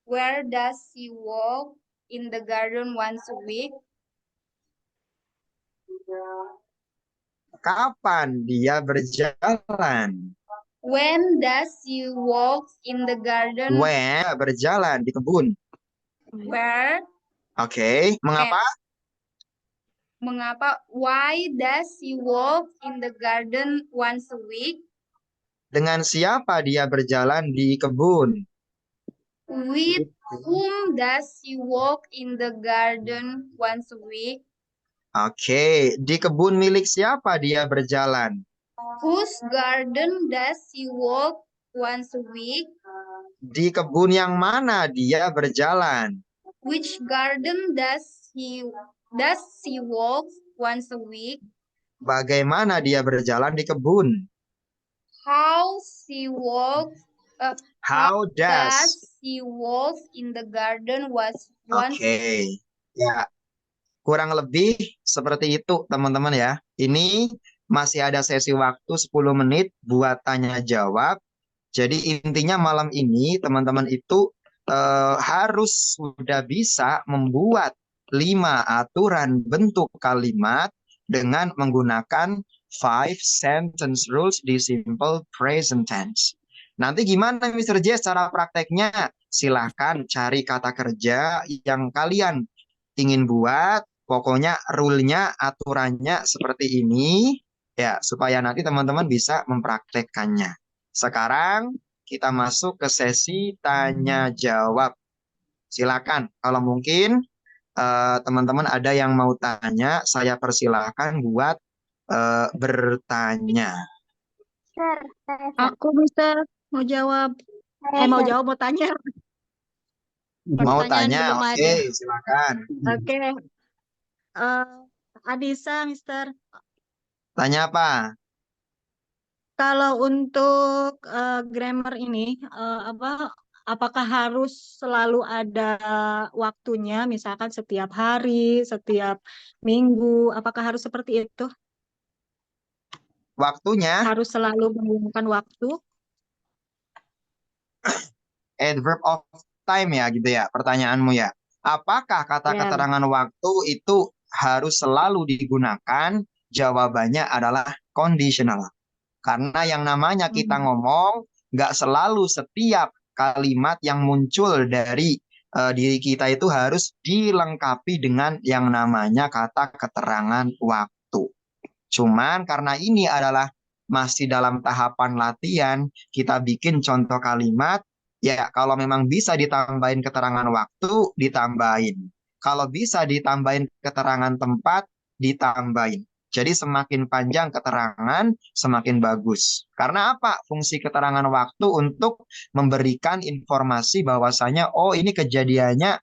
Where does he walk in the garden once a week? Kapan dia berjalan? When does he walk in the garden? When berjalan di kebun. Where? Oke, mengapa? Mengapa? Why does he walk in the garden once a week? Dengan siapa dia berjalan di kebun? With whom does he walk in the garden once a week? Oke, di kebun milik siapa dia berjalan? Whose garden does he walk once a week? Di kebun yang mana dia berjalan? Which garden does he walk once a week? Bagaimana dia berjalan di kebun? How he walks How does? does he walk in the garden once Oke, ya kurang lebih seperti itu teman-teman ya. Ini masih ada sesi waktu 10 menit buat tanya jawab. Jadi intinya malam ini teman-teman itu harus sudah bisa membuat 5 aturan bentuk kalimat dengan menggunakan 5 sentence rules di simple present tense. Nanti gimana Mr. J cara prakteknya? Silahkan cari kata kerja yang kalian ingin buat. Pokoknya rule-nya, aturannya seperti ini. Ya, supaya nanti teman-teman bisa mempraktekkannya. Sekarang kita masuk ke sesi tanya jawab. Silakan, kalau mungkin teman-teman ada yang mau tanya, saya persilahkan buat bertanya. Sir, saya, Sir. Aku bisa mau jawab. Saya, Mau Sir. jawab, mau tanya. Mau Pertanyaan tanya? belum Oke, ada. silakan. Oke. Adisa, Mister. Tanya apa? Kalau untuk grammar ini, apakah harus selalu ada waktunya, misalkan setiap hari, setiap minggu, apakah harus seperti itu? Waktunya, Harus selalu menggunakan waktu? adverb of time ya gitu ya, pertanyaanmu ya. Apakah kata Ya. keterangan waktu itu harus selalu digunakan? Jawabannya adalah conditional. Karena yang namanya kita ngomong, nggak selalu setiap kalimat yang muncul dari diri kita itu harus dilengkapi dengan yang namanya kata keterangan waktu. Cuman karena ini adalah masih dalam tahapan latihan, kita bikin contoh kalimat, ya kalau memang bisa ditambahin keterangan waktu, ditambahin. Kalau bisa ditambahin keterangan tempat, ditambahin. Jadi semakin panjang keterangan, semakin bagus. Karena apa? Fungsi keterangan waktu untuk memberikan informasi bahwasanya, oh ini kejadiannya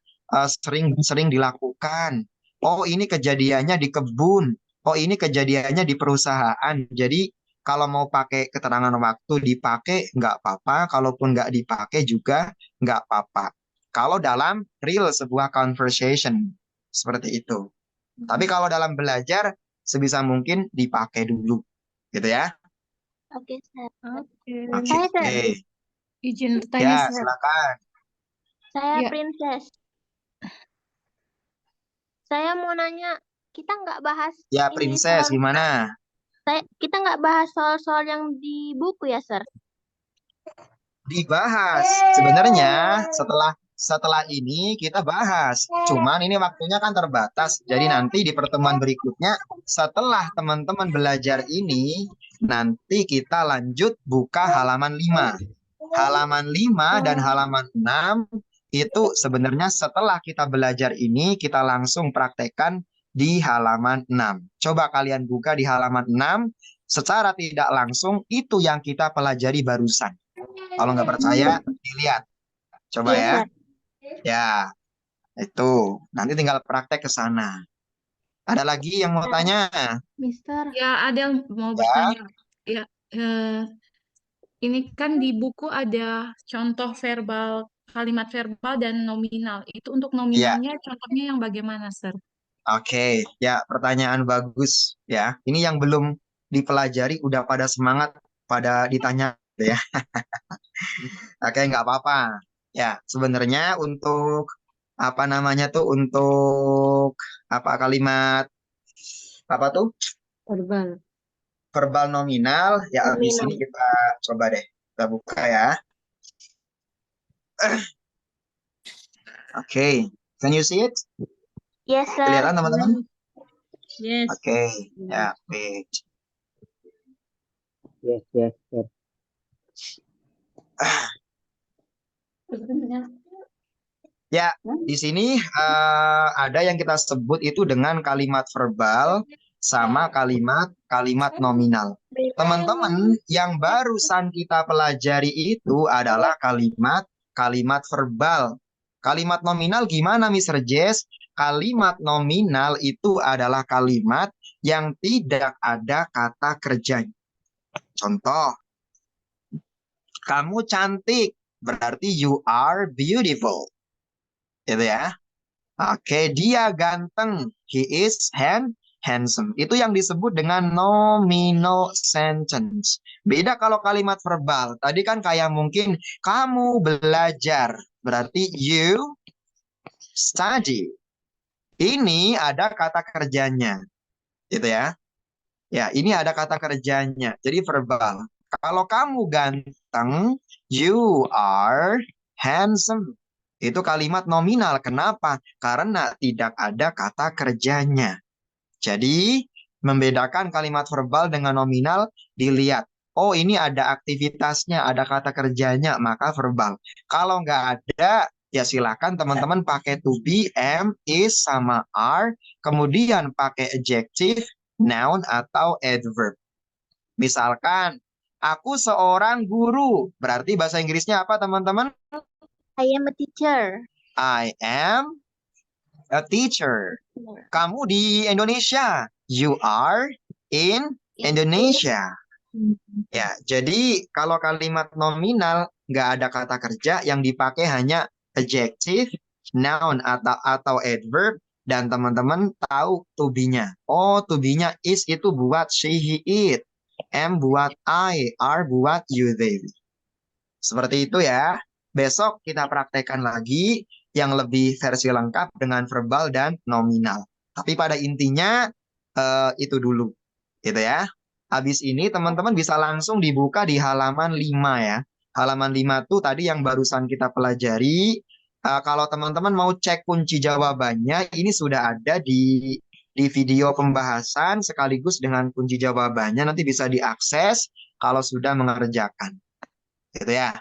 sering dilakukan. Oh ini kejadiannya di kebun. Oh ini kejadiannya di perusahaan. Jadi kalau mau pakai keterangan waktu dipakai nggak apa-apa. Kalaupun nggak dipakai juga nggak apa-apa. Kalau dalam real sebuah conversation. Seperti itu. Tapi kalau dalam belajar sebisa mungkin dipakai dulu, gitu ya. Oke, Sir. Oke. Oke. Saya, Sir. Izin Ya, bertanya, Sir. silakan. Saya Ya. Princess. Saya mau nanya, kita nggak bahas Ya, ini Princess, soal gimana? kita nggak bahas soal-soal yang di buku ya, Sir? Dibahas. Sebenarnya setelah ini kita bahas. Cuman ini waktunya kan terbatas. Jadi nanti di pertemuan berikutnya setelah teman-teman belajar ini, nanti kita lanjut buka halaman 5. Halaman 5 dan halaman 6 itu sebenarnya setelah kita belajar ini kita langsung praktekkan di halaman 6. Coba kalian buka di halaman 6, secara tidak langsung itu yang kita pelajari barusan. Kalau nggak percaya, dilihat. Coba Iya, ya. Sir. Ya, itu. Nanti tinggal praktek ke sana. Ada lagi yang mau tanya? Mister. Ya, ada yang mau bertanya. Ya, ini kan di buku ada contoh verbal, kalimat verbal dan nominal. Itu untuk Ya, nominalnya contohnya yang bagaimana, Sir? oke. Ya, pertanyaan bagus ya. Ini yang belum dipelajari udah pada semangat, pada ditanya gitu ya. Oke, nggak apa-apa. Ya, sebenarnya untuk apa namanya tuh untuk apa kalimat apa tuh Verbal. verbal nominal ya di sini kita coba deh kita buka ya. Oke, can you see it? Yes, Sir. Kelihatan teman-teman? Yes. Oke, ya page. Yes, yes, yes. Ya, di sini ada yang kita sebut itu dengan kalimat verbal sama kalimat nominal. Teman-teman, yang barusan kita pelajari itu adalah kalimat verbal. Kalimat nominal gimana, Mr. Jess? Kalimat nominal itu adalah kalimat yang tidak ada kata kerjanya. Contoh, kamu cantik, berarti you are beautiful. Gitu ya. Oke, dia ganteng. He is handsome. Itu yang disebut dengan nominal sentence. Beda kalau kalimat verbal. Tadi kan kayak mungkin kamu belajar. Berarti you study. Ini ada kata kerjanya, gitu ya. Ya, ini ada kata kerjanya. Jadi verbal. Kalau kamu ganteng, you are handsome. Itu kalimat nominal. Kenapa? Karena tidak ada kata kerjanya. Jadi, membedakan kalimat verbal dengan nominal dilihat. Oh, ini ada aktivitasnya, ada kata kerjanya, maka verbal. Kalau nggak ada, ya silakan teman-teman pakai to be, am, is, sama are. Kemudian pakai adjective, noun, atau adverb. Misalkan, aku seorang guru. Berarti bahasa Inggrisnya apa, teman-teman? I am a teacher. I am a teacher. Kamu di Indonesia. You are in Indonesia. Ya, jadi kalau kalimat nominal nggak ada kata kerja, yang dipakai hanya adjective, noun atau adverb, dan teman-teman tahu to be-nya. Oh, to be-nya is itu buat she, he, it. Am buat I, are buat you, they. Seperti itu ya. Besok kita praktekkan lagi yang lebih versi lengkap dengan verbal dan nominal. Tapi pada intinya itu dulu, gitu ya. Habis ini teman-teman bisa langsung dibuka di halaman 5 ya. Halaman 5 tuh tadi yang barusan kita pelajari. Kalau teman-teman mau cek kunci jawabannya, ini sudah ada di video pembahasan sekaligus dengan kunci jawabannya. Nanti bisa diakses kalau sudah mengerjakan. Gitu ya.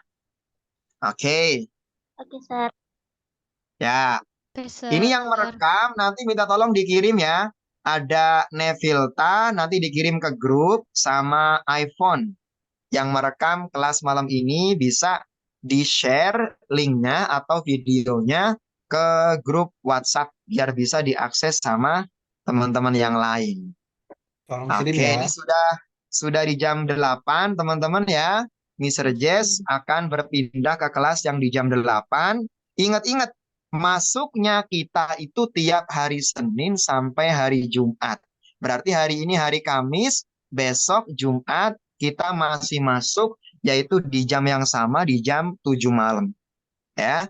Oke. Oke, Sir. Ya. Oke, Ini yang Sir. merekam nanti minta tolong dikirim ya. Ada Nevilta nanti dikirim ke grup sama iPhone. Yang merekam kelas malam ini bisa di-share linknya atau videonya ke grup WhatsApp biar bisa diakses sama teman-teman yang lain. Tolong Oke, kirim ya. ini sudah di jam 8, teman-teman ya. Mr. Jess akan berpindah ke kelas yang di jam 8. Ingat-ingat, masuknya kita itu tiap hari Senin sampai hari Jumat. Berarti hari ini hari Kamis, besok Jumat kita masih masuk, yaitu di jam yang sama di jam 7 malam. Ya.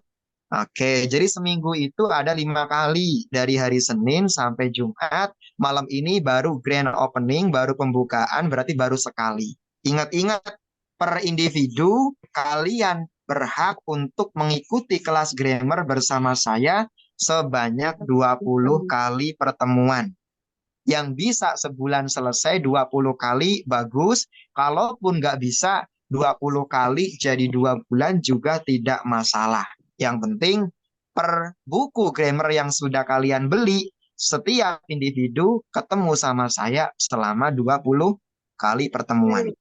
Oke, jadi seminggu itu ada 5 kali dari hari Senin sampai Jumat. Malam ini baru grand opening, baru pembukaan, berarti baru sekali. Ingat-ingat, per individu kalian berhak untuk mengikuti kelas grammar bersama saya sebanyak 20 kali pertemuan. Yang bisa sebulan selesai 20 kali, bagus. Kalaupun nggak bisa 20 kali jadi 2 bulan juga tidak masalah. Yang penting per buku grammar yang sudah kalian beli, setiap individu ketemu sama saya selama 20 kali pertemuan.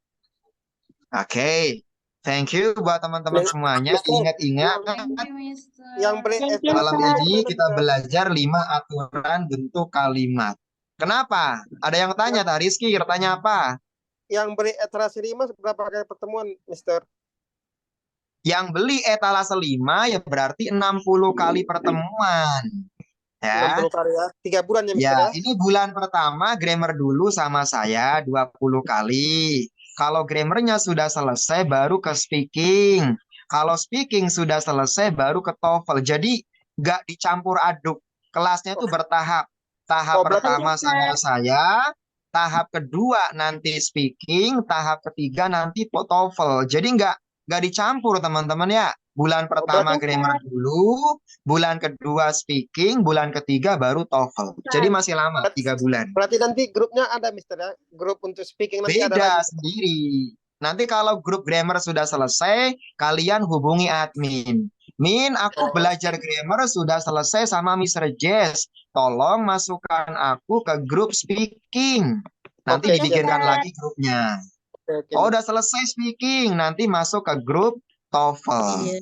Oke. Thank you buat teman-teman semuanya. Ingat-ingat, Thank you, Mister. Yang beri malam ini kita belajar 5 aturan bentuk kalimat. Kenapa? Ada yang tanya, Tah Rizky, tanya apa? yang beri etalase 5 berapa kali pertemuan, Mister? Yang beli etalase 5 ya berarti 60 kali pertemuan. Ya. 60 kali ya. 3 bulan ya, Mister Ya, ya. ini bulan pertama grammar dulu sama saya 20 kali. Kalau grammarnya sudah selesai baru ke speaking. Kalau speaking sudah selesai baru ke TOEFL. Jadi nggak dicampur aduk. Kelasnya itu bertahap. Tahap berarti pertama sama saya, tahap kedua nanti speaking, tahap ketiga nanti TOEFL. Jadi nggak dicampur teman-teman ya. Bulan pertama grammar dulu, bulan kedua speaking, bulan ketiga baru TOEFL. Jadi masih lama, 3 bulan. berarti nanti grupnya ada, Mister ya. Grup untuk speaking nanti ada Beda lagi. sendiri. Nanti kalau grup grammar sudah selesai, kalian hubungi admin. Min, aku belajar grammar sudah selesai sama Mr. Jess. Tolong masukkan aku ke grup speaking. Nanti Oke, dibikinkan lagi grupnya. Oke. Oh, udah selesai speaking, nanti masuk ke grup TOEFL. Iya.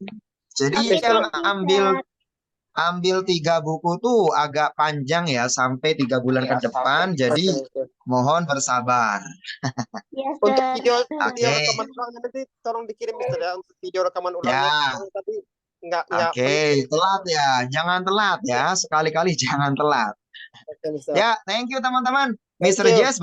Jadi yang ambil 3 buku tuh agak panjang ya, sampai 3 bulan ke depan. Jadi mohon bersabar. Yes, Untuk Sir. video Oke. rekaman ulangnya nanti tolong dikirim, Mister ya, untuk video rekaman ulangnya. Ya. Tapi enggak Oke, telat ya. Jangan telat ya. Sekali-kali jangan telat. Oke, Mister. Ya, thank you teman-teman. Thank Mr. you. Jess